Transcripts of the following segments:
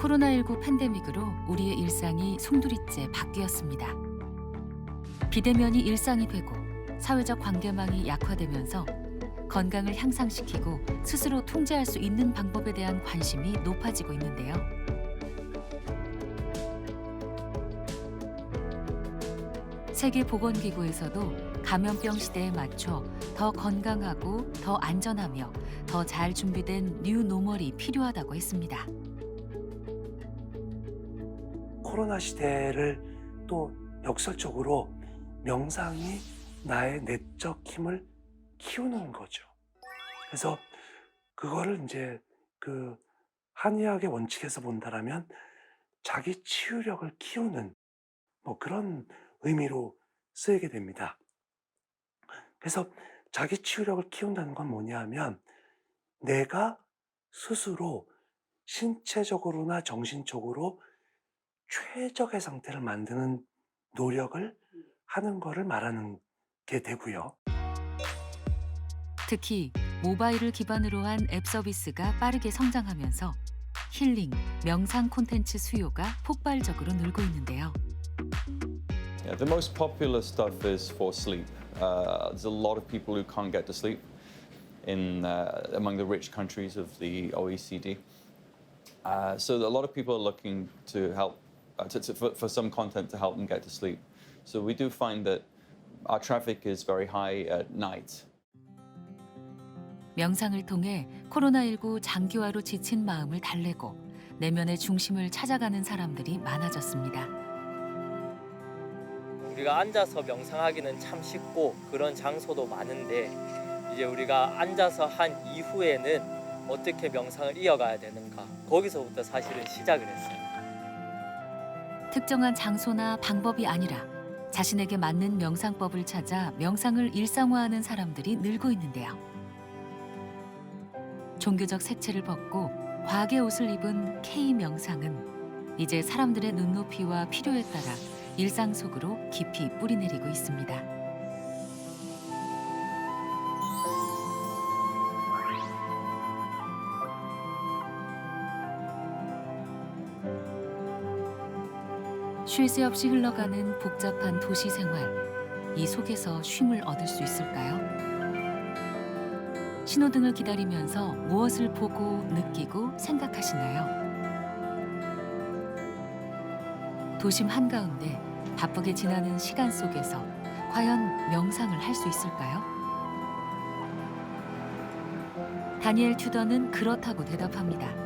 코로나19 팬데믹으로 우리의 일상이 송두리째 바뀌었습니다. 비대면이 일상이 되고 사회적 관계망이 약화되면서 건강을 향상시키고 스스로 통제할 수 있는 방법에 대한 관심이 높아지고 있는데요. 세계보건기구에서도 감염병 시대에 맞춰 더 건강하고 더 안전하며 더 잘 준비된 뉴노멀이 필요하다고 했습니다. 코로나 시대를 또 역설적으로 명상이 나의 내적 힘을 키우는 거죠. 그래서 그거를 이제 그 한의학의 원칙에서 본다라면 자기 치유력을 키우는 뭐 그런 의미로 쓰이게 됩니다. 그래서 자기 치유력을 키운다는 건 뭐냐 하면 내가 스스로 신체적으로나 정신적으로 최적의 상태를 만드는 노력을 하는 거를 말하는 게 되고요. 특히 모바일을 기반으로 한 앱 서비스가 빠르게 성장하면서 힐링, 명상 콘텐츠 수요가 폭발적으로 늘고 있는데요. Yeah, the most popular stuff is for sleep. There's a lot of people who can't get to sleep in among the rich countries of the OECD. So a lot of people are looking to help for some content to help them get to sleep. So we do find that our traffic is very high at night. 명상을 통해 코로나19 장기화로 지친 마음을 달래고 내면의 중심을 찾아가는 사람들이 많아졌습니다. 우리가 앉아서 명상하기는 참 쉽고 그런 장소도 많은데 이제 우리가 앉아서 한 이후에는 어떻게 명상을 이어가야 되는가 거기서부터 사실은 시작을 했어요. 특정한 장소나 방법이 아니라 자신에게 맞는 명상법을 찾아 명상을 일상화하는 사람들이 늘고 있는데요. 종교적 색채를 벗고 과학의 옷을 입은 K-명상은 이제 사람들의 눈높이와 필요에 따라 일상 속으로 깊이 뿌리내리고 있습니다. 쉴 새 없이 흘러가는 복잡한 도시 생활, 이 속에서 쉼을 얻을 수 있을까요? 신호등을 기다리면서 무엇을 보고 느끼고 생각하시나요? 도심 한가운데 바쁘게 지나는 시간 속에서 과연 명상을 할 수 있을까요? 다니엘 튜더는 그렇다고 대답합니다.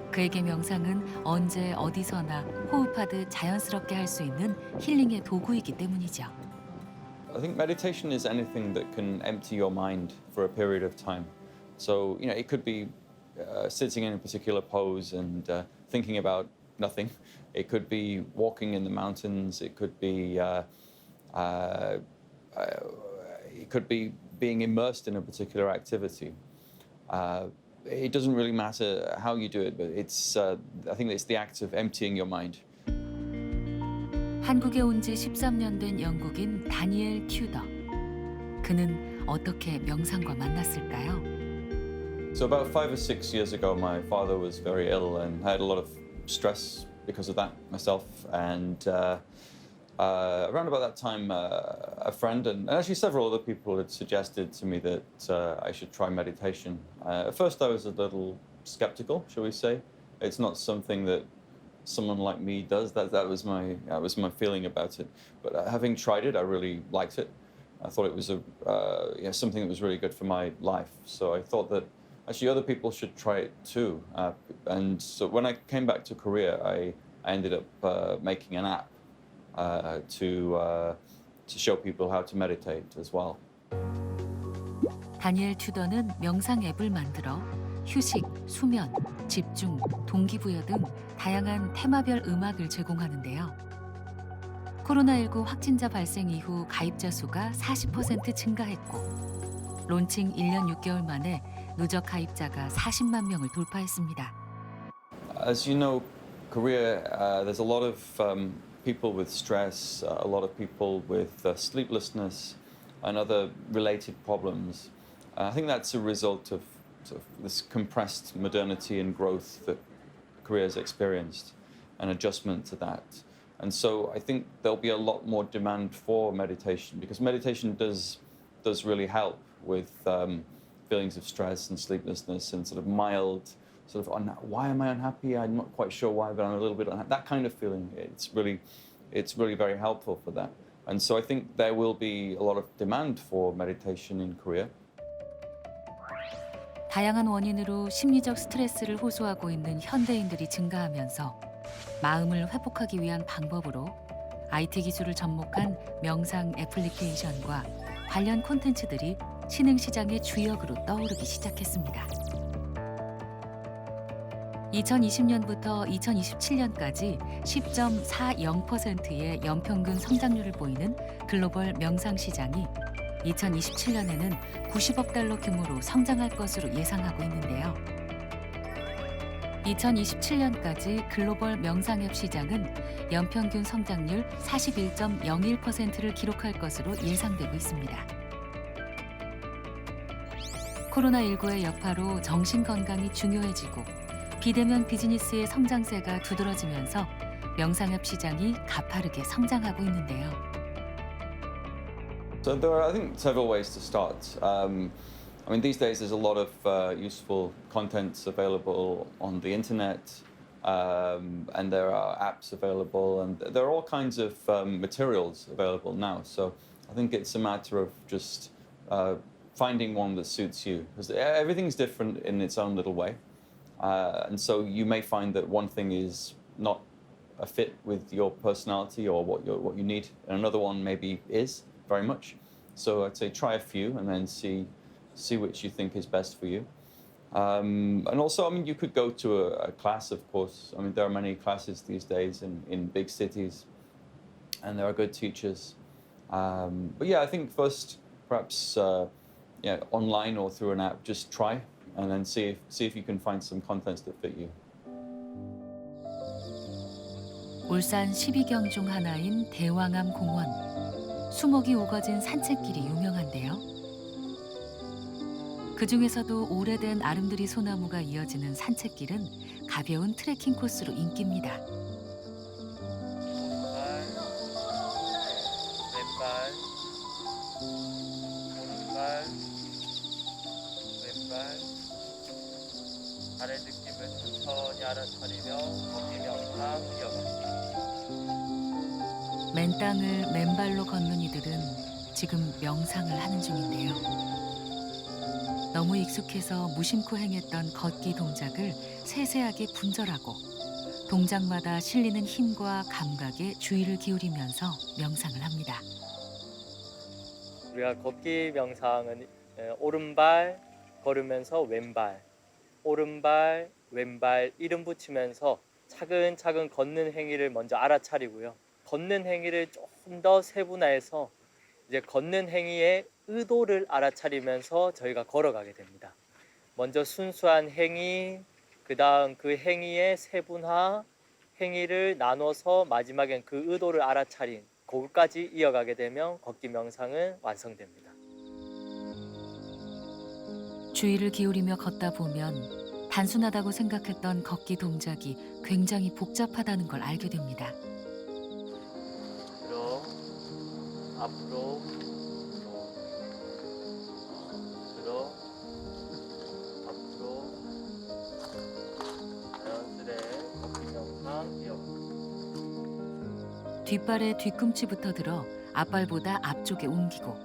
그에게 명상은 언제 어디서나 호흡하듯 자연스럽게 할 수 있는 힐링의 도구이기 때문이죠. I think meditation is anything that can empty your mind for a period of time. So, it could be sitting in a particular pose and thinking about nothing. It could be walking in the mountains. It could be being immersed in a particular activity. It doesn't really matter how you do it, but I think it's the act of emptying your mind. 한국에 온 지 13년 된 영국인 다니엘 튜더. 그는 어떻게 명상과 만났을까요? So about 5 or 6 years ago, my father was very ill and I had a lot of stress because of that myself. And around about that time, a friend and actually several other people had suggested to me that I should try meditation. At first, I was a little skeptical, shall we say. It's not something that someone like me does. That was my feeling about it. But having tried it, I really liked it. I thought it was something that was really good for my life. So I thought that actually other people should try it too. And so when I came back to Korea, I ended up making an app to show people how to meditate as well. 다니엘 튜더는 명상 앱을 만들어 휴식, 수면, 집중, 동기부여 등 다양한 테마별 음악을 제공하는데요. 코로나19 확진자 발생 이후 가입자 수가 40% 증가했고 론칭 1년 6개월 만에 누적 가입자가 40만 명을 돌파했습니다. As you know, Korea, there's a lot of people with stress, a lot of people with sleeplessness and other related problems. I think that's a result of this compressed modernity and growth that Korea's experienced, an adjustment to that. And so I think there'll be a lot more demand for meditation because meditation does really help with feelings of stress and sleeplessness and sort of mild sort of why am I unhappy? I'm not quite sure why, but I'm a little bit unhappy. That kind of feeling. It's really very helpful for that. And so I think there will be a lot of demand for meditation in Korea. 다양한 원인으로 심리적 스트레스를 호소하고 있는 현대인들이 증가하면서 마음을 회복하기 위한 방법으로 IT 기술을 접목한 명상 애플리케이션과 관련 콘텐츠들이 신흥 시장의 주역으로 떠오르기 시작했습니다. 2020년부터 2027년까지 10.40%의 연평균 성장률을 보이는 글로벌 명상 시장이 2027년에는 90억 달러 규모로 성장할 것으로 예상하고 있는데요. 2027년까지 글로벌 명상 앱 시장은 연평균 성장률 41.01%를 기록할 것으로 예상되고 있습니다. 코로나19의 여파로 정신 건강이 중요해지고 비대면 비즈니스의 성장세가 두드러지면서 명상 앱 시장이 가파르게 성장하고 있는데요. So there are, I think, several ways to start. I mean, these days there's a lot of useful content available on the internet, and there are apps available, and there are all kinds of materials available now. So I think it's a matter of just finding one that suits you, because everything's different in its own little way. And so you may find that one thing is not a fit with your personality or what you need, and another one maybe is very much. So I'd say try a few and then see which you think is best for you. And also, I mean, you could go to a class, of course. I mean, there are many classes these days in big cities, and there are good teachers. But yeah, I think first, perhaps online or through an app, just try and then see if you can find some contents that fit you. 울산 12경 중 하나인 대왕암 공원. 수목이 우거진 산책길이 유명한데요. 그중에서도 오래된 아름드리 소나무가 이어지는 산책길은 가벼운 트레킹 코스로 인기입니다. 왼발, 오른발, 왼발. 발의 느낌을 천천히 알아차리며 걷기 명상 이어갑니다. 맨 땅을 맨발로 걷는 이들은 지금 명상을 하는 중인데요. 너무 익숙해서 무심코 행했던 걷기 동작을 세세하게 분절하고 동작마다 실리는 힘과 감각에 주의를 기울이면서 명상을 합니다. 우리가 걷기 명상은 오른발 걸으면서 왼발, 오른발, 왼발 이름 붙이면서 차근차근 걷는 행위를 먼저 알아차리고요. 걷는 행위를 조금 더 세분화해서 이제 걷는 행위의 의도를 알아차리면서 저희가 걸어가게 됩니다. 먼저 순수한 행위, 그 다음 그 행위의 세분화, 행위를 나눠서 마지막엔 그 의도를 알아차린 그것까지 이어가게 되면 걷기 명상은 완성됩니다. 주의를 기울이며 걷다 보면 단순하다고 생각했던 걷기 동작이 굉장히 복잡하다는 걸 알게 됩니다. 앞으로, 앞으로, 자연스레 걷기 명상 이어갑니다. 뒷발에 뒤꿈치부터 들어 앞발보다 앞쪽에 옮기고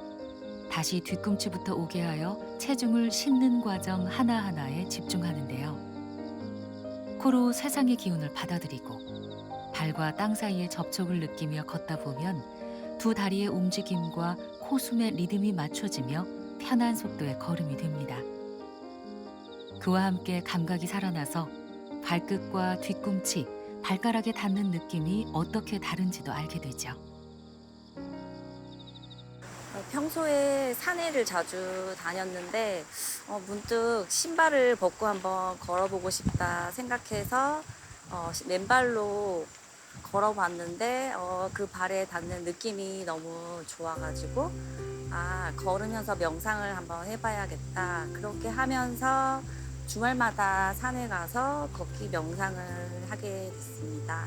다시 뒤꿈치부터 오게 하여 체중을 싣는 과정 하나하나에 집중하는데요. 코로 세상의 기운을 받아들이고 발과 땅 사이의 접촉을 느끼며 걷다 보면 두 다리의 움직임과 코숨의 리듬이 맞춰지며 편한 속도의 걸음이 됩니다. 그와 함께 감각이 살아나서 발끝과 뒤꿈치, 발가락에 닿는 느낌이 어떻게 다른지도 알게 되죠. 평소에 산에를 자주 다녔는데 문득 신발을 벗고 한번 걸어보고 싶다 생각해서 맨발로 걸어봤는데 그 발에 닿는 느낌이 너무 좋아가지고 걸으면서 명상을 한번 해봐야겠다. 그렇게 하면서 주말마다 산에 가서 걷기 명상을 하게 됐습니다.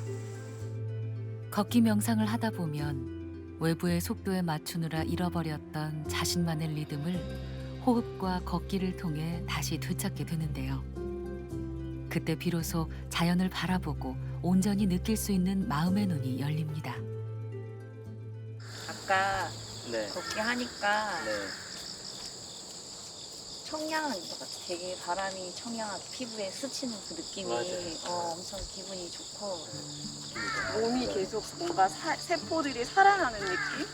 걷기 명상을 하다 보면 외부의 속도에 맞추느라 잃어버렸던 자신만의 리듬을 호흡과 걷기를 통해 다시 되찾게 되는데요. 그때 비로소 자연을 바라보고 온전히 느낄 수 있는 마음의 눈이 열립니다. 아까 네. 걷기 하니까 네. 청량한 것 같아. 되게 바람이 청량하게 피부에 스치는 그 느낌이 맞아요. 엄청 기분이 좋고. 몸이 계속 뭔가 세포들이 살아나는 느낌?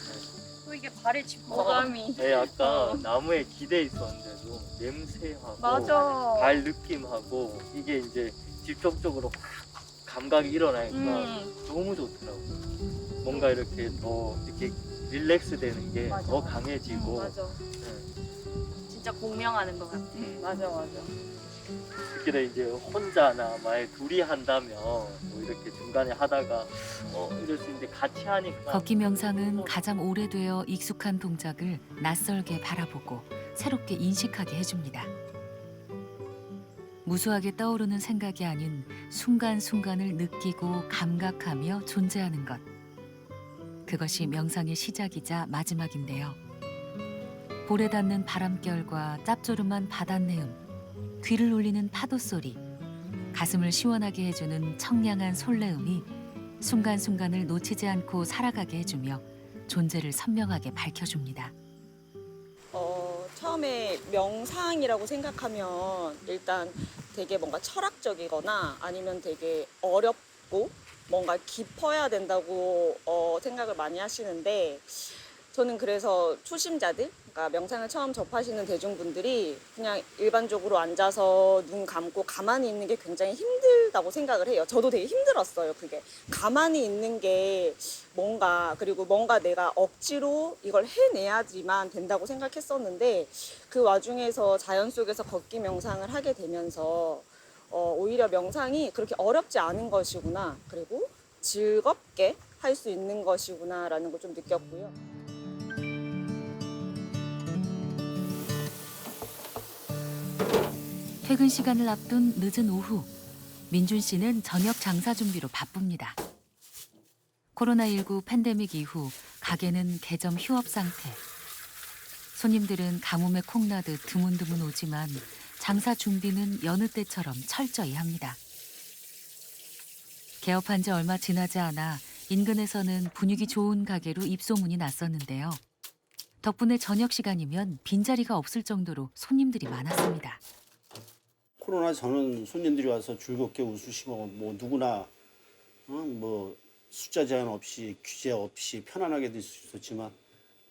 또 이게 발에 짚어감이 네, 아까 나무에 기대 있었는데도 냄새하고 맞아. 발 느낌하고 이게 이제 직접적으로 확 감각이 일어나니까 너무 좋더라고요. 뭔가 이렇게 더 이렇게 릴렉스 되는 게 맞아, 더 맞아. 강해지고 맞아. 네. 진짜 공명하는 것 같아. 맞아. 특히나 이제 혼자나 만약 둘이 한다면 뭐 이렇게 중간에 하다가 이럴 수 있는데 같이 하니까 걷기 명상은 가장 오래되어 익숙한 동작을 낯설게 바라보고 새롭게 인식하게 해줍니다. 무수하게 떠오르는 생각이 아닌 순간순간을 느끼고 감각하며 존재하는 것. 그것이 명상의 시작이자 마지막인데요. 볼에 닿는 바람결과 짭조름한 바닷내음, 귀를 울리는 파도 소리, 가슴을 시원하게 해주는 청량한 솔레음이 순간순간을 놓치지 않고 살아가게 해주며 존재를 선명하게 밝혀줍니다. 처음에 명상이라고 생각하면 일단 되게 뭔가 철학적이거나 아니면 되게 어렵고 뭔가 깊어야 된다고 생각을 많이 하시는데 저는 그래서 초심자들, 그러니까 명상을 처음 접하시는 대중분들이 그냥 일반적으로 앉아서 눈 감고 가만히 있는 게 굉장히 힘들다고 생각을 해요. 저도 되게 힘들었어요, 그게. 가만히 있는 게 뭔가, 그리고 뭔가 내가 억지로 이걸 해내야지만 된다고 생각했었는데 그 와중에서 자연 속에서 걷기 명상을 하게 되면서 오히려 명상이 그렇게 어렵지 않은 것이구나, 그리고 즐겁게 할 수 있는 것이구나라는 걸 좀 느꼈고요. 퇴근 시간을 앞둔 늦은 오후, 민준 씨는 저녁 장사 준비로 바쁩니다. 코로나19 팬데믹 이후 가게는 개점 휴업 상태. 손님들은 가뭄에 콩나듯 드문드문 오지만 장사 준비는 여느 때처럼 철저히 합니다. 개업한 지 얼마 지나지 않아 인근에서는 분위기 좋은 가게로 입소문이 났었는데요. 덕분에 저녁 시간이면 빈자리가 없을 정도로 손님들이 많았습니다. 코로나 전은 손님들이 와서 즐겁게 웃으시고 뭐 누구나 뭐 숫자 제한 없이 규제 없이 편안하게 될 수 있었지만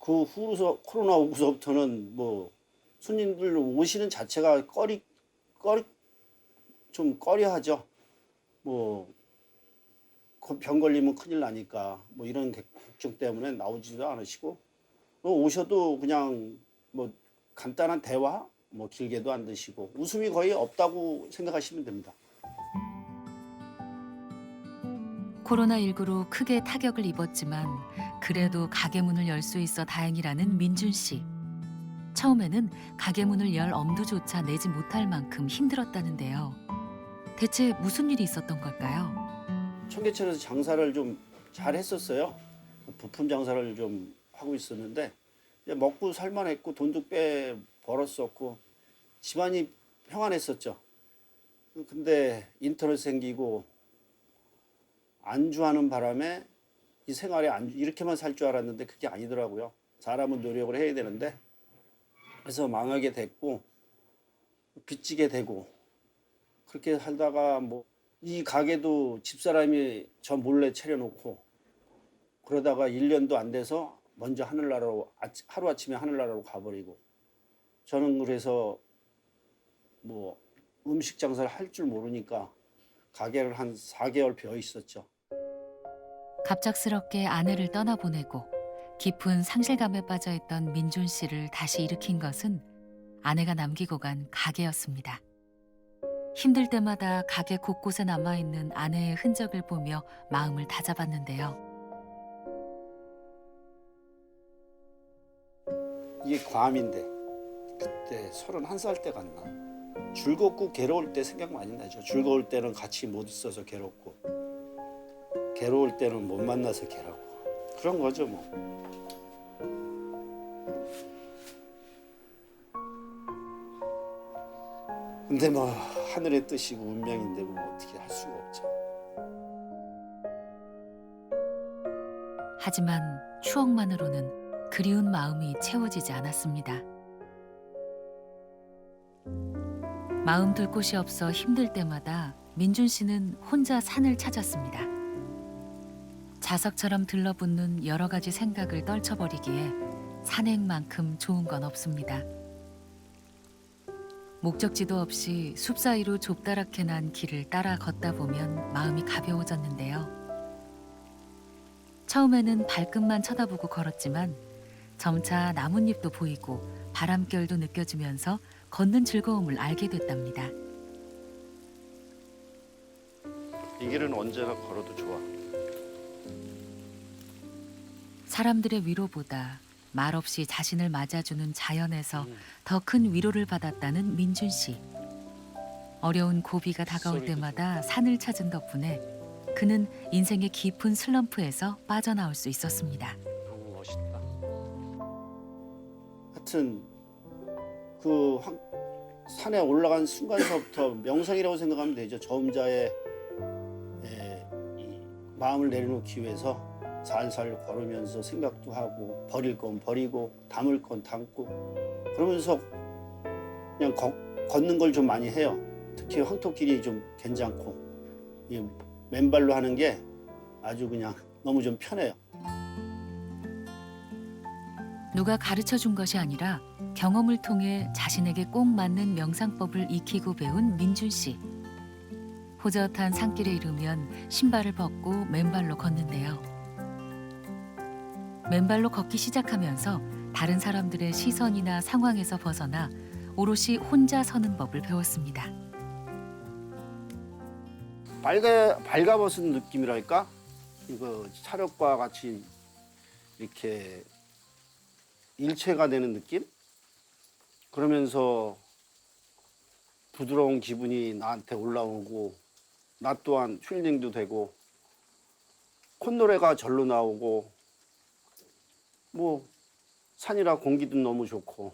그 후로서 코로나 오고서부터는 뭐 손님들 오시는 자체가 좀 꺼려하죠. 뭐 병 걸리면 큰일 나니까 뭐 이런 걱정 때문에 나오지도 않으시고 오셔도 그냥 뭐 간단한 대화 뭐 길게도 안 드시고 웃음이 거의 없다고 생각하시면 됩니다. 코로나19로 크게 타격을 입었지만 그래도 가게 문을 열 수 있어 다행이라는 민준 씨. 처음에는 가게 문을 열 엄두조차 내지 못할 만큼 힘들었다는데요. 대체 무슨 일이 있었던 걸까요? 청계천에서 장사를 좀 잘 했었어요. 부품 장사를 좀 하고 있었는데 이제 먹고 살만했고 돈도 꽤 벌었었고 집안이 평안했었죠. 근데 인터넷 생기고 안주하는 바람에 이 생활에 이렇게만 살 줄 알았는데 그게 아니더라고요. 사람은 노력을 해야 되는데 그래서 망하게 됐고 빚지게 되고 그렇게 살다가 뭐 이 가게도 집사람이 저 몰래 차려놓고 그러다가 1년도 안 돼서 먼저 하늘나라로 하루아침에 하늘나라로 가버리고 저는 그래서 뭐 음식 장사를 할 줄 모르니까 가게를 한 4개월 비어 있었죠. 갑작스럽게 아내를 떠나보내고 깊은 상실감에 빠져있던 민준 씨를 다시 일으킨 것은 아내가 남기고 간 가게였습니다. 힘들 때마다 가게 곳곳에 남아있는 아내의 흔적을 보며 마음을 다잡았는데요. 이게 괌인데 그때 31살 때 갔나 즐겁고 괴로울 때 생각 많이 나죠. 즐거울 때는 같이 못 있어서 괴롭고, 괴로울 때는 못 만나서 괴롭고, 그런 거죠 뭐. 근데 뭐 하늘의 뜻이고 운명인데 뭐 어떻게 할 수가 없죠. 하지만 추억만으로는 그리운 마음이 채워지지 않았습니다. 마음 둘 곳이 없어 힘들 때마다 민준 씨는 혼자 산을 찾았습니다. 자석처럼 들러붙는 여러 가지 생각을 떨쳐버리기에 산행만큼 좋은 건 없습니다. 목적지도 없이 숲 사이로 좁다랗게 난 길을 따라 걷다 보면 마음이 가벼워졌는데요. 처음에는 발끝만 쳐다보고 걸었지만 점차 나뭇잎도 보이고 바람결도 느껴지면서 걷는 즐거움을 알게 됐답니다. 이 길은 언제나 걸어도 좋아. 사람들의 위로보다 말없이 자신을 맞아주는 자연에서 더 큰 위로를 받았다는 민준 씨. 어려운 고비가 다가올 때마다 산을 찾은 덕분에 그는 인생의 깊은 슬럼프에서 빠져나올 수 있었습니다. 너무 멋있다. 하여튼 그 산에 올라간 순간서부터 명상이라고 생각하면 되죠. 저 혼자의 이 마음을 내려놓기 위해서 살살 걸으면서 생각도 하고 버릴 건 버리고 담을 건 담고 그러면서 그냥 걷는 걸 좀 많이 해요. 특히 황토길이 좀 괜찮고 이 맨발로 하는 게 아주 그냥 너무 좀 편해요. 누가 가르쳐 준 것이 아니라 경험을 통해 자신에게 꼭 맞는 명상법을 익히고 배운 민준 씨. 호젓한 산길에 이르면 신발을 벗고 맨발로 걷는데요. 맨발로 걷기 시작하면서 다른 사람들의 시선이나 상황에서 벗어나 오롯이 혼자 서는 법을 배웠습니다. 발가벗은 느낌이랄까? 이거 차력과 같이 이렇게 일체가 되는 느낌? 그러면서 부드러운 기분이 나한테 올라오고 나 또한 힐링도 되고 콧노래가 절로 나오고 뭐 산이라 공기도 너무 좋고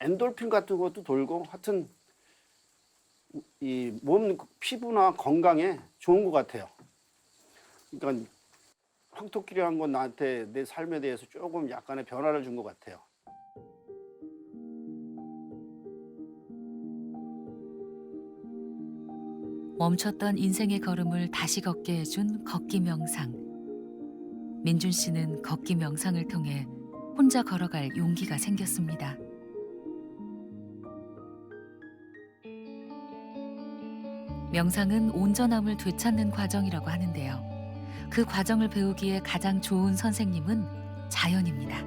엔돌핀 같은 것도 돌고 하여튼 이 몸 피부나 건강에 좋은 것 같아요. 그러니까 황토길이라는 건 나한테 내 삶에 대해서 조금 약간의 변화를 준 것 같아요. 멈췄던 인생의 걸음을 다시 걷게 해준 걷기 명상. 민준 씨는 걷기 명상을 통해 혼자 걸어갈 용기가 생겼습니다. 명상은 온전함을 되찾는 과정이라고 하는데요. 그 과정을 배우기에 가장 좋은 선생님은 자연입니다.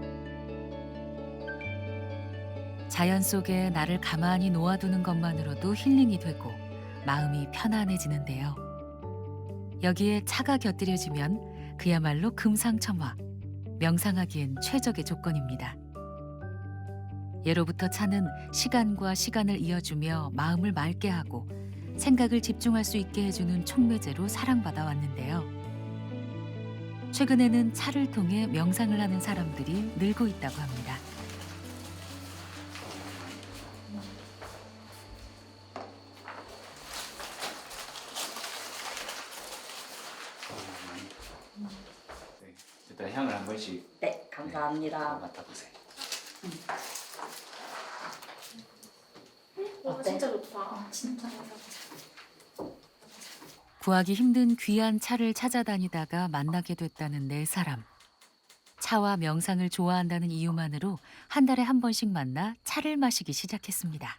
자연 속에 나를 가만히 놓아두는 것만으로도 힐링이 되고 마음이 편안해지는데요. 여기에 차가 곁들여지면 그야말로 금상첨화, 명상하기엔 최적의 조건입니다. 예로부터 차는 시간과 시간을 이어주며 마음을 맑게 하고 생각을 집중할 수 있게 해주는 촉매제로 사랑받아 왔는데요. 최근에는 차를 통해 명상을 하는 사람들이 늘고 있다고 합니다. 일단 향을 한 번씩 네, 감사합니다. 맡아보세요. 어때? 진짜 좋다. 진짜. 구하기 힘든 귀한 차를 찾아다니다가 만나게 됐다는 네 사람. 차와 명상을 좋아한다는 이유만으로 한 달에 한 번씩 만나 차를 마시기 시작했습니다.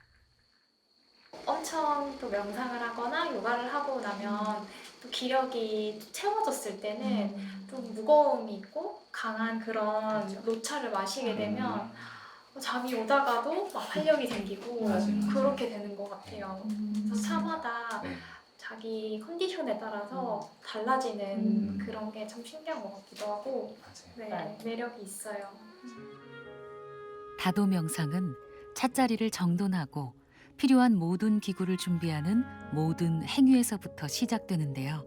엄청 또 명상을 하거나 요가를 하고 나면 또 기력이 채워졌을 때는 좀 무거움이 있고 강한 그런 녹차를 마시게 되면 잠이 오다가도 막 활력이 생기고 그렇게 되는 것 같아요. 그래서 차마다 네. 자기 컨디션에 따라서 달라지는 그런 게 참 신기한 것 같기도 하고 네, 매력이 있어요. 다도 명상은 찻자리를 정돈하고 필요한 모든 기구를 준비하는 모든 행위에서부터 시작되는데요.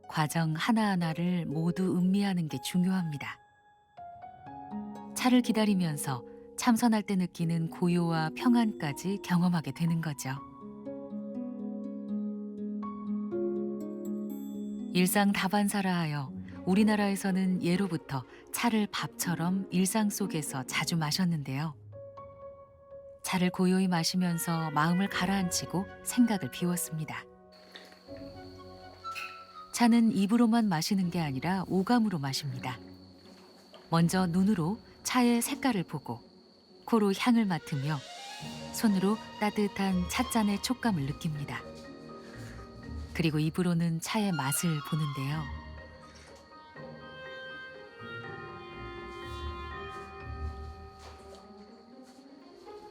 과정 하나하나를 모두 음미하는 게 중요합니다. 차를 기다리면서 참선할 때 느끼는 고요와 평안까지 경험하게 되는 거죠. 일상 다반사라 하여 우리나라에서는 예로부터 차를 밥처럼 일상 속에서 자주 마셨는데요. 차를 고요히 마시면서 마음을 가라앉히고 생각을 비웠습니다. 차는 입으로만 마시는 게 아니라 오감으로 마십니다. 먼저 눈으로 차의 색깔을 보고 코로 향을 맡으며 손으로 따뜻한 찻잔의 촉감을 느낍니다. 그리고 입으로는 차의 맛을 보는데요.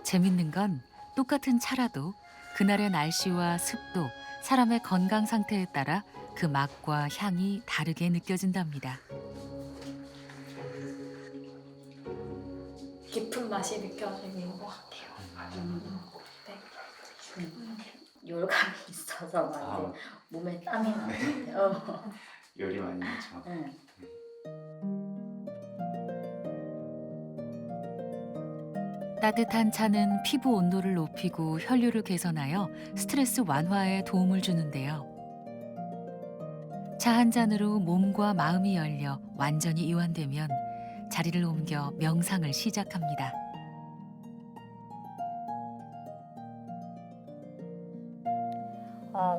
재밌는 건 똑같은 차라도 그날의 날씨와 습도, 사람의 건강 상태에 따라 그 맛과 향이 다르게 느껴진답니다. 깊은 맛이 느껴지는 것 같아요. 네. 열감이 있어서 막 이제 몸에 땀이 나요. 열이 많이 나죠. 응. 따뜻한 차는 피부 온도를 높이고 혈류를 개선하여 스트레스 완화에 도움을 주는데요. 차 한 잔으로 몸과 마음이 열려 완전히 이완되면 자리를 옮겨 명상을 시작합니다.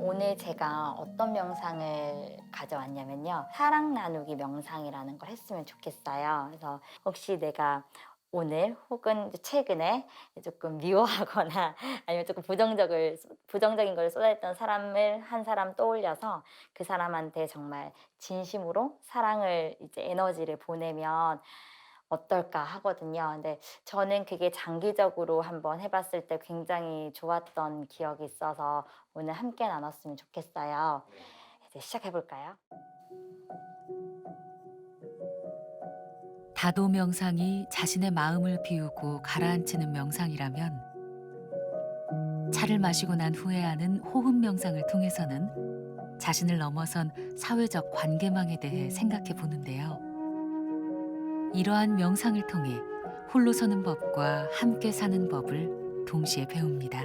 오늘 제가 어떤 명상을 가져왔냐면요. 사랑 나누기 명상이라는 걸 했으면 좋겠어요. 그래서 혹시 내가 오늘 혹은 최근에 조금 미워하거나 아니면 조금 부정적인 걸 쏟아냈던 사람을 한 사람 떠올려서 그 사람한테 정말 진심으로 사랑을 이제 에너지를 보내면 어떨까 하거든요. 근데 저는 그게 장기적으로 한번 해봤을 때 굉장히 좋았던 기억이 있어서 오늘 함께 나눴으면 좋겠어요. 이제 시작해볼까요? 다도 명상이 자신의 마음을 비우고 가라앉히는 명상이라면 차를 마시고 난 후에 하는 호흡 명상을 통해서는 자신을 넘어선 사회적 관계망에 대해 생각해 보는데요. 이러한 명상을 통해 홀로 서는 법과 함께 사는 법을 동시에 배웁니다.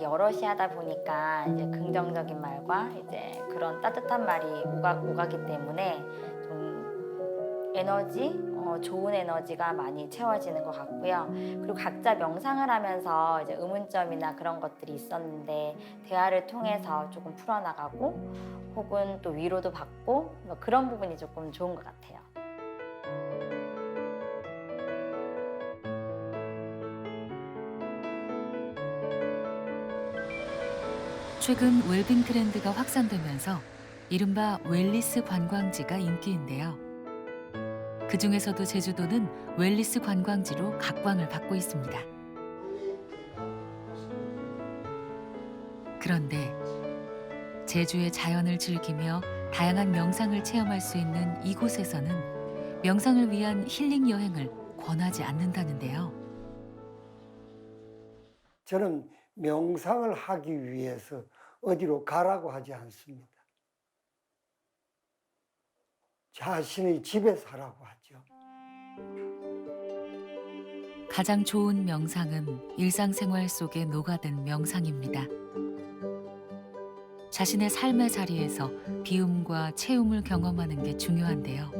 여럿이 하다 보니까 이제 긍정적인 말과 이제 그런 따뜻한 말이 오가기 때문에 좀 에너지, 좋은 에너지가 많이 채워지는 것 같고요. 그리고 각자 명상을 하면서 이제 의문점이나 그런 것들이 있었는데 대화를 통해서 조금 풀어나가고 혹은 또 위로도 받고 뭐 그런 부분이 조금 좋은 것 같아요. 최근 웰빙 트렌드가 확산되면서 이른바 웰리스 관광지가 인기인데요. 그 중에서도 제주도는 웰리스 관광지로 각광을 받고 있습니다. 그런데 제주의 자연을 즐기며 다양한 명상을 체험할 수 있는 이곳에서는 명상을 위한 힐링 여행을 권하지 않는다는데요. 저는 명상을 하기 위해서 어디로 가라고 하지 않습니다. 자신의 집에서 하라고 하죠. 가장 좋은 명상은 일상생활 속에 녹아든 명상입니다. 자신의 삶의 자리에서 비움과 채움을 경험하는 게 중요한데요.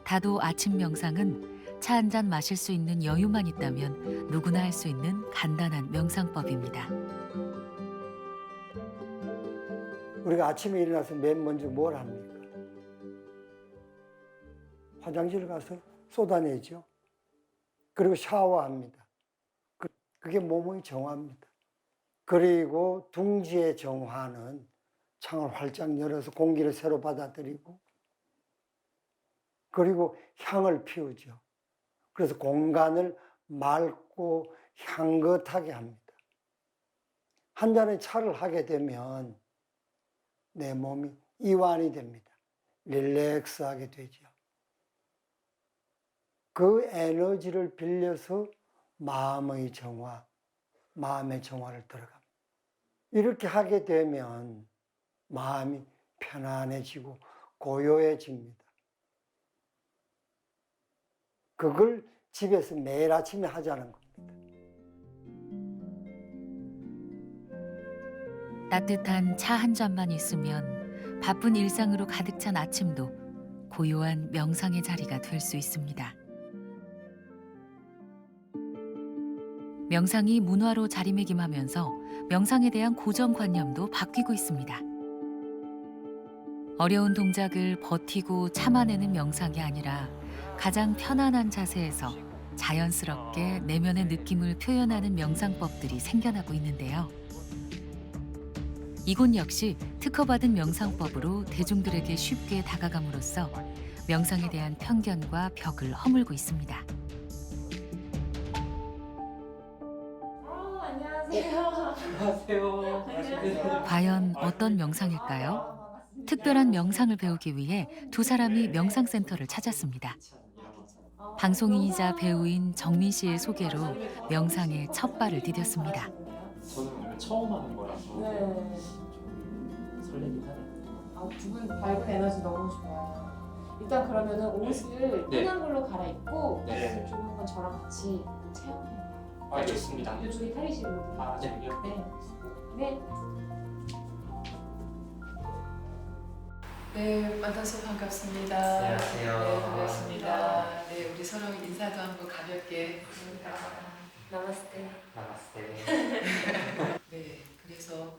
다도 아침 명상은 차 한 잔 마실 수 있는 여유만 있다면 누구나 할 수 있는 간단한 명상법입니다. 우리가 아침에 일어나서 맨 먼저 뭘 합니까? 화장실 가서 쏟아내죠. 그리고 샤워합니다. 그게 몸의 정화입니다. 그리고 둥지의 정화는 창을 활짝 열어서 공기를 새로 받아들이고 그리고 향을 피우죠. 그래서 공간을 맑고 향긋하게 합니다. 한 잔의 차를 하게 되면 내 몸이 이완이 됩니다. 릴렉스하게 되죠. 그 에너지를 빌려서 마음의 정화, 마음의 정화를 들어갑니다. 이렇게 하게 되면 마음이 편안해지고 고요해집니다. 그걸 집에서 매일 아침에 하자는 겁니다. 따뜻한 차 한 잔만 있으면 바쁜 일상으로 가득 찬 아침도 고요한 명상의 자리가 될 수 있습니다. 명상이 문화로 자리매김하면서 명상에 대한 고정관념도 바뀌고 있습니다. 어려운 동작을 버티고 참아내는 명상이 아니라 가장 편안한 자세에서 자연스럽게 내면의 느낌을 표현하는 명상법들이 생겨나고 있는데요. 이곳 역시 특허받은 명상법으로 대중들에게 쉽게 다가감으로써 명상에 대한 편견과 벽을 허물고 있습니다. 안녕하세요. 과연 어떤 명상일까요? 특별한 명상을 배우기 위해 두 사람이 명상센터를 찾았습니다. 방송인이자 배우인 정민 씨의 소개로 명상에 첫 발을 디뎠습니다. 저는 오늘 처음 하는 거라서 좀 설레긴 하네요. 두 분 밝은 에너지 너무 좋아요. 일단 그러면은 옷을 네. 편한 걸로 갈아입고 네. 좀 한번 저랑 같이 체험해요. 아, 좋습니다. 이쪽이 탈의실이거든요. 아, 네. 네. 네. 네, 만나서 반갑습니다. 안녕하세요. 네, 반갑습니다. 네, 우리 서로 인사도 한번 가볍게. 나마스테. 나마스테. 네, 그래서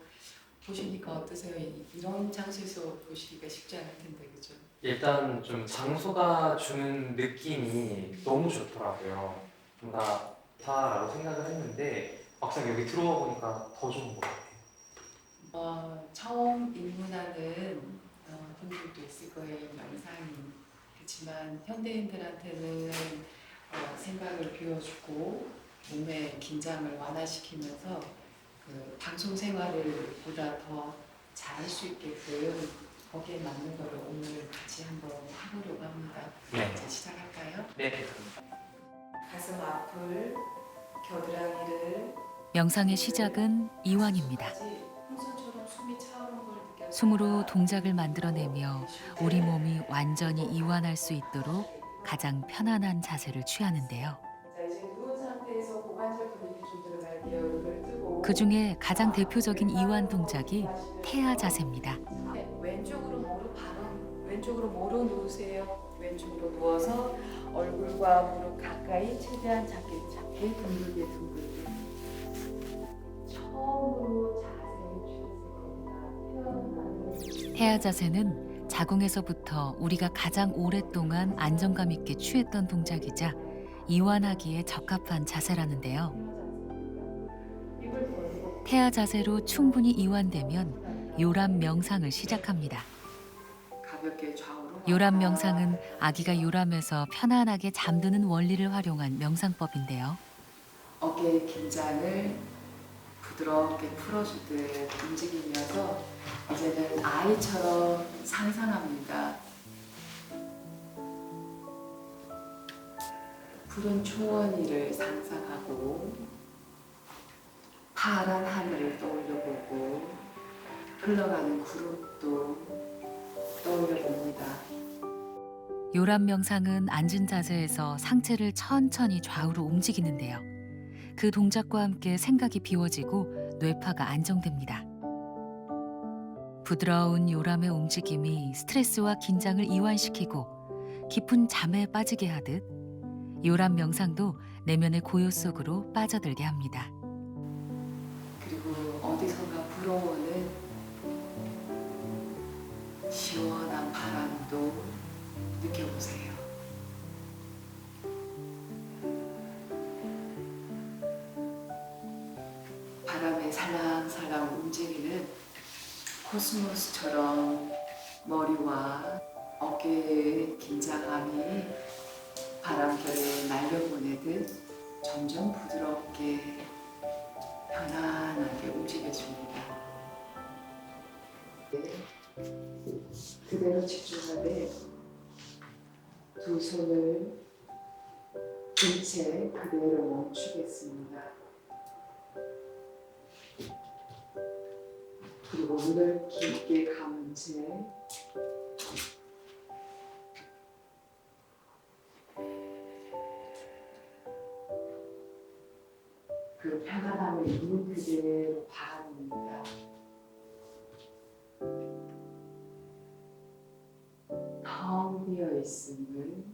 보시니까 어떠세요? 이런 장소에서 보시기가 쉽지 않을 텐데, 그죠? 일단 좀 장소가 주는 느낌이 너무 좋더라고요. 뭔가 다라고 생각을 했는데 막상 여기 들어와 보니까 더 좋은 것 같아요. 처음 입문하는 분들도 있을 거예요, 명상이. 그렇지만 현대인들한테는 생각을 비워주고 몸의 긴장을 완화시키면서 그 방송 생활을 보다 더 잘할 수 있게끔 거기에 맞는 거를 오늘 같이 한번 해보려고 합니다. 네. 이제 시작할까요? 네. 가슴 앞을, 겨드랑이를 명상의 시작은 이완입니다. 풍선처럼 숨이 차오르는 걸 느껴. 숨으로 동작을 만들어내며 우리 몸이 완전히 이완할 수 있도록 가장 편안한 자세를 취하는데요. 자, 이제 누운 상태에서 고관절 근육이 좀 들어갈게요. 눈을 뜨고. 그 중에 가장 대표적인 이완 동작이 태아 자세입니다. 네, 왼쪽으로 무릎 누우세요. 왼쪽으로 누워서 얼굴과 무릎 가까이 최대한 작게 둥글게. 처음으로 자세를 취했을 겁니다. 태아 자세는 자궁에서부터 우리가 가장 오랫동안 안정감 있게 취했던 동작이자 이완하기에 적합한 자세라는데요. 태아 자세로 충분히 이완되면 요람 명상을 시작합니다. 가볍게 좌우로. 요람 명상은 아기가 요람에서 편안하게 잠드는 원리를 활용한 명상법인데요. 어깨의 긴장을 부드럽게 풀어주듯 움직이면서 이제는 아이처럼 상상합니다. 푸른 초원이를 상상하고 파란 하늘을 떠올려보고 흘러가는 구름도 떠올려봅니다. 요람 명상은 앉은 자세에서 상체를 천천히 좌우로 움직이는데요. 그 동작과 함께 생각이 비워지고 뇌파가 안정됩니다. 부드러운 요람의 움직임이 스트레스와 긴장을 이완시키고 깊은 잠에 빠지게 하듯 요람 명상도 내면의 고요 속으로 빠져들게 합니다. 그리고 어디선가 불어오는 시원한 바람도 느껴보세요. 바람에 살랑살랑 움직이는 코스모스처럼 머리와 어깨의 긴장함이 바람결에 날려보내듯 점점 부드럽게 편안하게 움직여줍니다. 그대로 집중하되 두 손을 등채 그대로 멈추겠습니다. 그리고 눈을 깊게 감은 채 그 편안함을 눈 그대로 바라봅니다. 텅 비어 있음을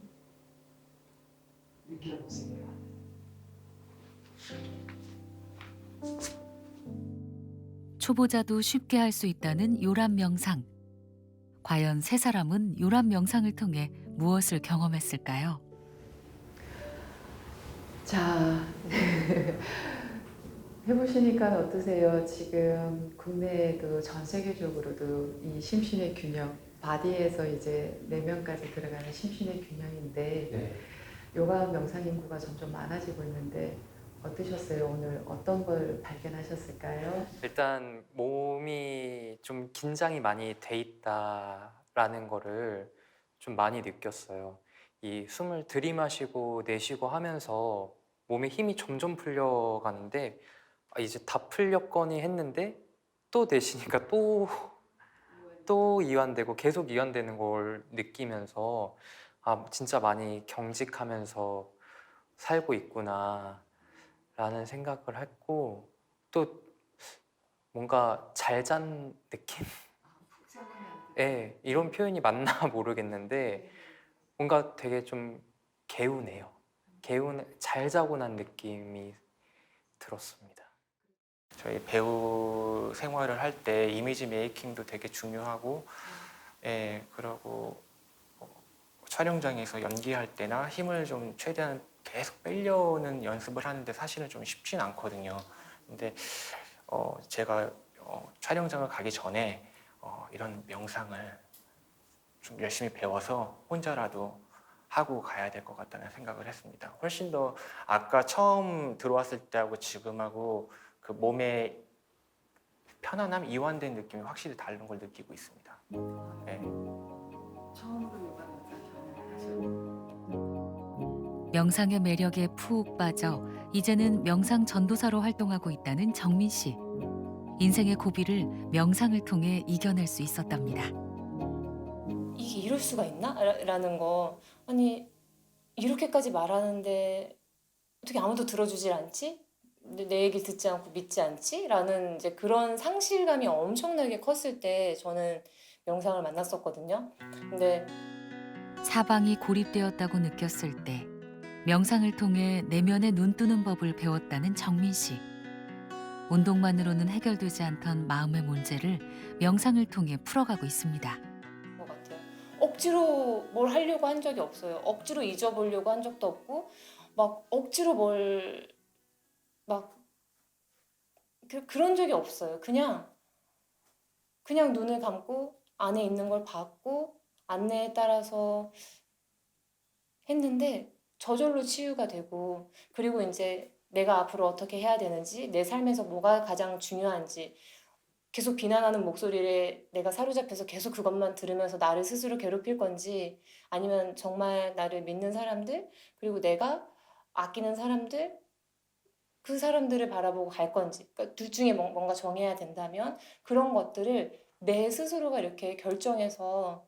느껴보세요. 초보자도 쉽게 할 수 있다는 요람 명상. 과연 세 사람은 요람 명상을 통해 무엇을 경험했을까요? 자, 해보시니까 어떠세요? 지금 국내에도 전 세계적으로도 이 심신의 균형, 바디에서 이제 내면까지 들어가는 심신의 균형인데 네. 요가 명상 인구가 점점 많아지고 있는데 어떠셨어요? 오늘 어떤 걸 발견하셨을까요? 일단 몸이 좀 긴장이 많이 돼 있다라는 거를 좀 많이 느꼈어요. 이 숨을 들이마시고 내쉬고 하면서 몸에 힘이 점점 풀려가는데 이제 다 풀렸거니 했는데 또 내쉬니까 또 이완되고 계속 이완되는 걸 느끼면서 아 진짜 많이 경직하면서 살고 있구나 라는 생각을 했고 또 뭔가 잘 잔 느낌? 네, 이런 표현이 맞나 모르겠는데 뭔가 되게 좀 개운해요. 잘 자고 난 느낌이 들었습니다. 저희 배우 생활을 할 때 이미지 메이킹도 되게 중요하고 그리고 촬영장에서 연기할 때나 힘을 좀 최대한 계속 빼려는 연습을 하는데 사실은 좀 쉽진 않거든요. 근데 제가 촬영장을 가기 전에 이런 명상을 좀 열심히 배워서 혼자라도 하고 가야 될 것 같다는 생각을 했습니다. 훨씬 더 아까 처음 들어왔을 때하고 지금하고 그 몸의 편안함, 이완된 느낌이 확실히 다른 걸 느끼고 있습니다. 네. 처음으로 요가 명상 경험하셨나요? 명상의 매력에 푹 빠져 이제는 명상 전도사로 활동하고 있다는 정민 씨. 인생의 고비를 명상을 통해 이겨낼 수 있었답니다. 이게 이럴 수가 있나? 라는 거. 아니 이렇게까지 말하는데 어떻게 아무도 들어주질 않지? 내 얘기를 듣지 않고 믿지 않지? 라는 이제 그런 상실감이 엄청나게 컸을 때 저는 명상을 만났었거든요. 근데 사방이 고립되었다고 느꼈을 때 명상을 통해 내면의 눈 뜨는 법을 배웠다는 정민 씨. 운동만으로는 해결되지 않던 마음의 문제를 명상을 통해 풀어가고 있습니다. 것 같아요. 억지로 뭘 하려고 한 적이 없어요. 억지로 잊어보려고 한 적도 없고 막 억지로 뭘 막 그런 적이 없어요. 그냥 눈을 감고 안에 있는 걸 봤고 안내에 따라서 했는데 저절로 치유가 되고 그리고 이제 내가 앞으로 어떻게 해야 되는지 내 삶에서 뭐가 가장 중요한지 계속 비난하는 목소리에 내가 사로잡혀서 계속 그것만 들으면서 나를 스스로 괴롭힐 건지 아니면 정말 나를 믿는 사람들 그리고 내가 아끼는 사람들 그 사람들을 바라보고 갈 건지 그러니까 둘 중에 뭔가 정해야 된다면 그런 것들을 내 스스로가 이렇게 결정해서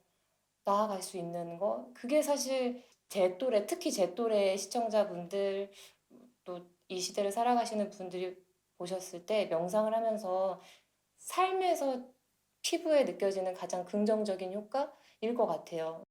나아갈 수 있는 거 그게 사실 제 또래 특히 제 또래 시청자분들 또 이 시대를 살아가시는 분들이 보셨을 때 명상을 하면서 삶에서 피부에 느껴지는 가장 긍정적인 효과일 것 같아요.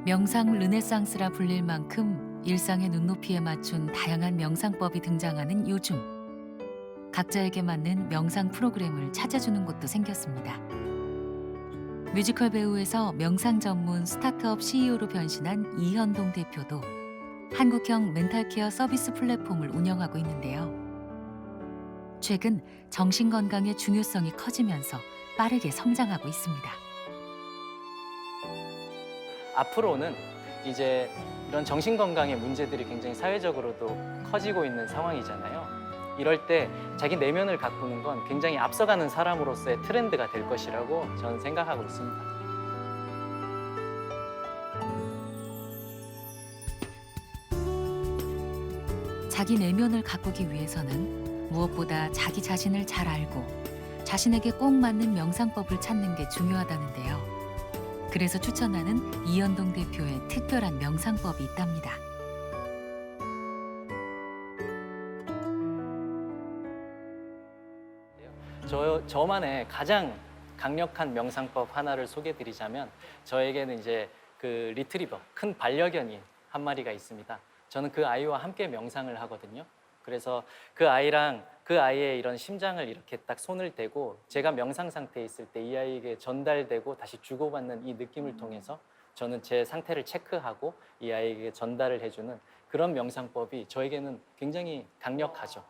명상 르네상스라 불릴 만큼 일상의 눈높이에 맞춘 다양한 명상법이 등장하는 요즘. 각자에게 맞는 명상 프로그램을 찾아주는 곳도 생겼습니다. 뮤지컬 배우에서 명상 전문 스타트업 CEO로 변신한 이현동 대표도 한국형 멘탈케어 서비스 플랫폼을 운영하고 있는데요. 최근 정신건강의 중요성이 커지면서 빠르게 성장하고 있습니다. 앞으로는 이제 이런 정신건강의 문제들이 굉장히 사회적으로도 커지고 있는 상황이잖아요. 이럴 때 자기 내면을 가꾸는 건 굉장히 앞서가는 사람으로서의 트렌드가 될 것이라고 저는 생각하고 있습니다. 자기 내면을 가꾸기 위해서는 무엇보다 자기 자신을 잘 알고 자신에게 꼭 맞는 명상법을 찾는 게 중요하다는데요. 그래서 추천하는 이현동 대표의 특별한 명상법이 있답니다. 저만의 가장 강력한 명상법 하나를 소개해드리자면 저에게는 이제 그 리트리버, 큰 반려견이 한 마리가 있습니다. 저는 그 아이와 함께 명상을 하거든요. 그래서 그 아이랑 그 아이의 이런 심장을 이렇게 딱 손을 대고 제가 명상 상태에 있을 때 이 아이에게 전달되고 다시 주고받는 이 느낌을 통해서 저는 제 상태를 체크하고 이 아이에게 전달을 해주는 그런 명상법이 저에게는 굉장히 강력하죠.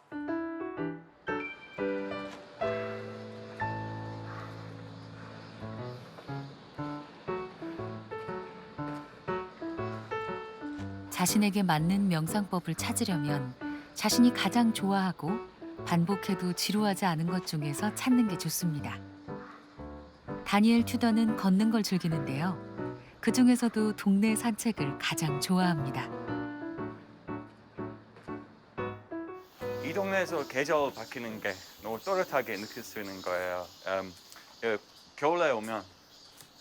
자신에게 맞는 명상법을 찾으려면 자신이 가장 좋아하고 반복해도 지루하지 않은 것 중에서 찾는 게 좋습니다. 다니엘 튜더는 걷는 걸 즐기는데요. 그 중에서도 동네 산책을 가장 좋아합니다. 이 동네에서 계절 바뀌는 게 너무 또렷하게 느낄 수 있는 거예요. 겨울에 오면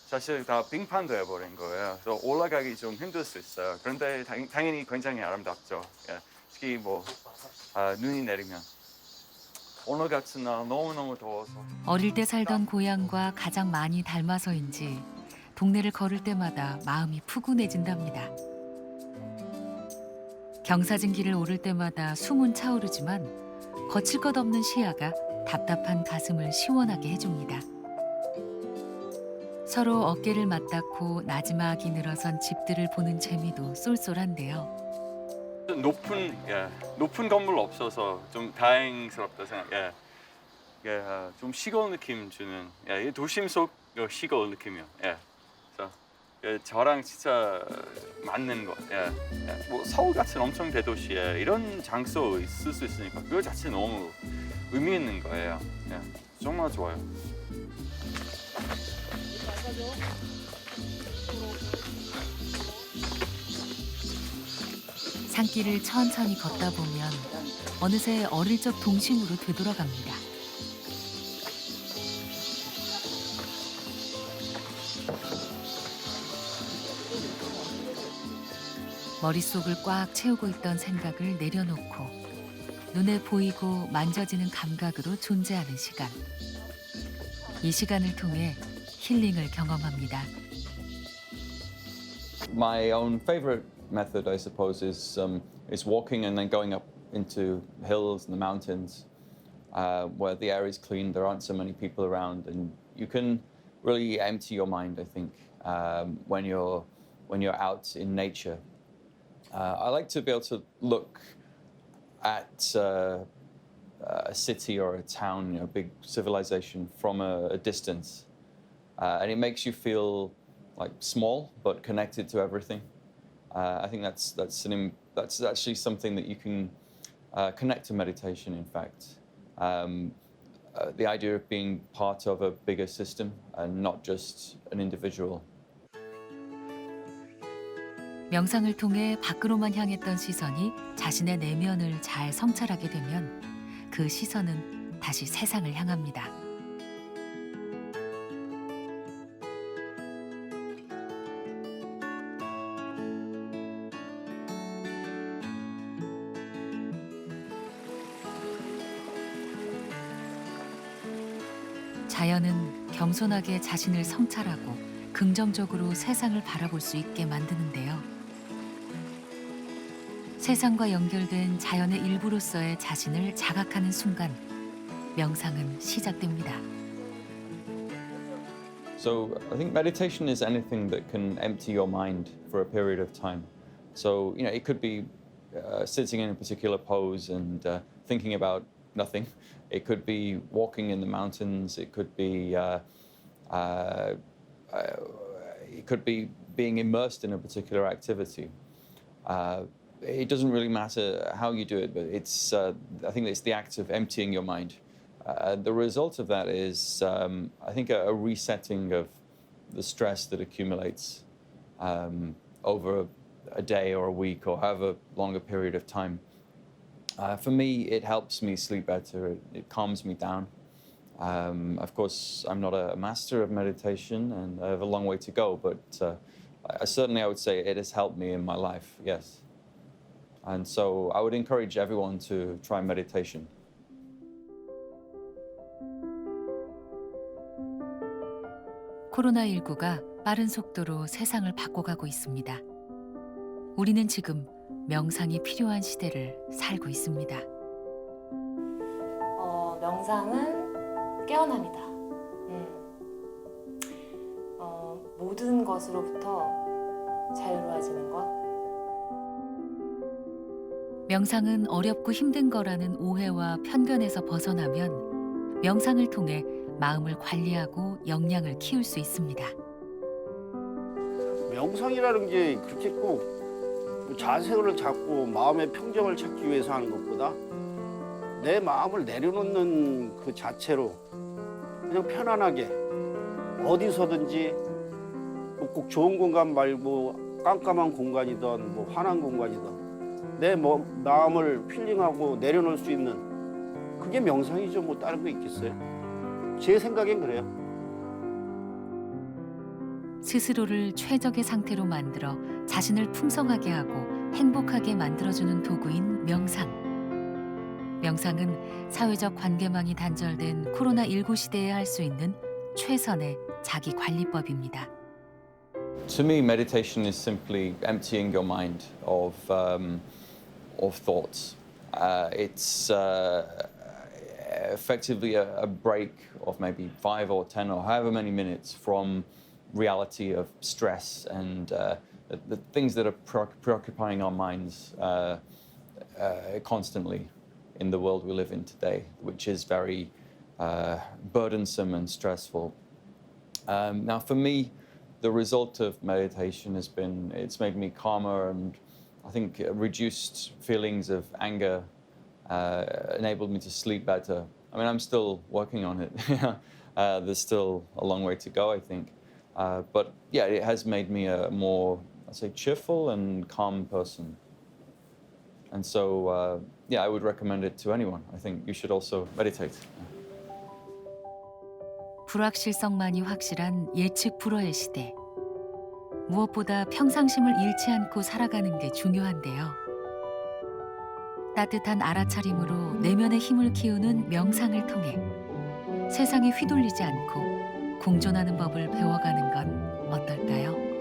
사실 다 빙판도 해버린 거예요. 그래서 올라가기 좀 힘들 수 있어요. 그런데 당연히 굉장히 아름답죠. 특히 눈이 내리면. 오늘 같은 날 너무너무 더워서. 어릴 때 살던 고향과 가장 많이 닮아서인지 동네를 걸을 때마다 마음이 푸근해진답니다. 경사진 길을 오를 때마다 숨은 차오르지만 거칠 것 없는 시야가 답답한 가슴을 시원하게 해줍니다. 서로 어깨를 맞닿고 나지막이 늘어선 집들을 보는 재미도 쏠쏠한데요. 높은 건물 없어서 좀 다행스럽다 생각. 좀 시골 느낌 주는 도심 속 시골 느낌이요. 그래서 저랑 진짜 맞는 거. 뭐 서울 같은 엄청 대도시에 이런 장소 있을 수 있으니까 그거 자체 너무 의미 있는 거예요. 정말 좋아요. 산길을 천천히 걷다 보면 어느새 어릴 적 동심으로 되돌아갑니다. 머릿속을 꽉 채우고 있던 생각을 내려놓고 눈에 보이고 만져지는 감각으로 존재하는 시간. 이 시간을 통해 힐링을 경험합니다. My own favorite method, I suppose, is walking and then going up into hills and the mountains where the air is clean, there aren't so many people around, and you can really empty your mind, I think, when you're out in nature. I like to be able to look at a city or a town, a big civilization, from a distance, and it makes you feel like small but connected to everything. I think that's actually something that you can connect to meditation. In fact, the idea of being part of a bigger system and not just an individual. 명상을 통해 밖으로만 향했던 시선이 자신의 내면을 잘 성찰하게 되면 그 시선은 다시 세상을 향합니다. 자연은 겸손하게 자신을 성찰하고 긍정적으로 세상을 바라볼 수 있게 만드는데요. 세상과 연결된 자연의 일부로서의 자신을 자각하는 순간 명상은 시작됩니다. So I think meditation is anything that can empty your mind for a period of time. So it could be sitting in a particular pose and thinking about nothing. It could be walking in the mountains. It could be it could be being immersed in a particular activity. It doesn't really matter how you do it, but I think it's the act of emptying your mind. The result of that is, I think, a resetting of the stress that accumulates over a day or a week or however long a period of time. For me, it helps me sleep better. It calms me down. Of course, I'm not a master of meditation, and I have a long way to go, but I would say it has helped me in my life, yes. And so I would encourage everyone to try meditation. 코로나19가 빠른 속도로 세상을 바꿔가고 있습니다. 우리는 지금 명상이 필요한 시대를 살고 있습니다. 명상은 깨어남이다. 모든 것으로부터 자유로워지는 것. 명상은 어렵고 힘든 거라는 오해와 편견에서 벗어나면 명상을 통해 마음을 관리하고 역량을 키울 수 있습니다. 명상이라는 게 그렇게 꼭 자세를 잡고 마음의 평정을 찾기 위해서 하는 것보다 내 마음을 내려놓는 그 자체로 그냥 편안하게 어디서든지 꼭 좋은 공간 말고 깜깜한 공간이든 뭐 환한 공간이든 내 마음을 힐링하고 내려놓을 수 있는 그게 명상이죠. 뭐 다른 거 있겠어요? 제 생각엔 그래요. 스스로를 최적의 상태로 만들어 자신을 풍성하게 하고 행복하게 만들어주는 도구인 명상. 명상은 사회적 관계망이 단절된 코로나19 시대에 할 수 있는 최선의 자기 관리법입니다. To me, meditation is simply emptying your mind of thoughts. It's effectively a break of maybe 5 or 10 or however many minutes from reality of stress and the things that are preoccupying our minds constantly in the world we live in today, which is very burdensome and stressful. Now, for me, the result of meditation has been, it's made me calmer and I think reduced feelings of anger, enabled me to sleep better. I mean, I'm still working on it. There's still a long way to go, I think. But yeah, it has made me a more, I'd say, cheerful and calm person. And so, yeah, I would recommend it to anyone. I think you should also meditate. 불확실성만이 확실한 예측 불허의 시대. 무엇보다 평상심을 잃지 않고 살아가는 게 중요한데요. 따뜻한 알아차림으로 내면의 힘을 키우는 명상을 통해 세상에 휘둘리지 않고 공존하는 법을 배워가는 건 어떨까요?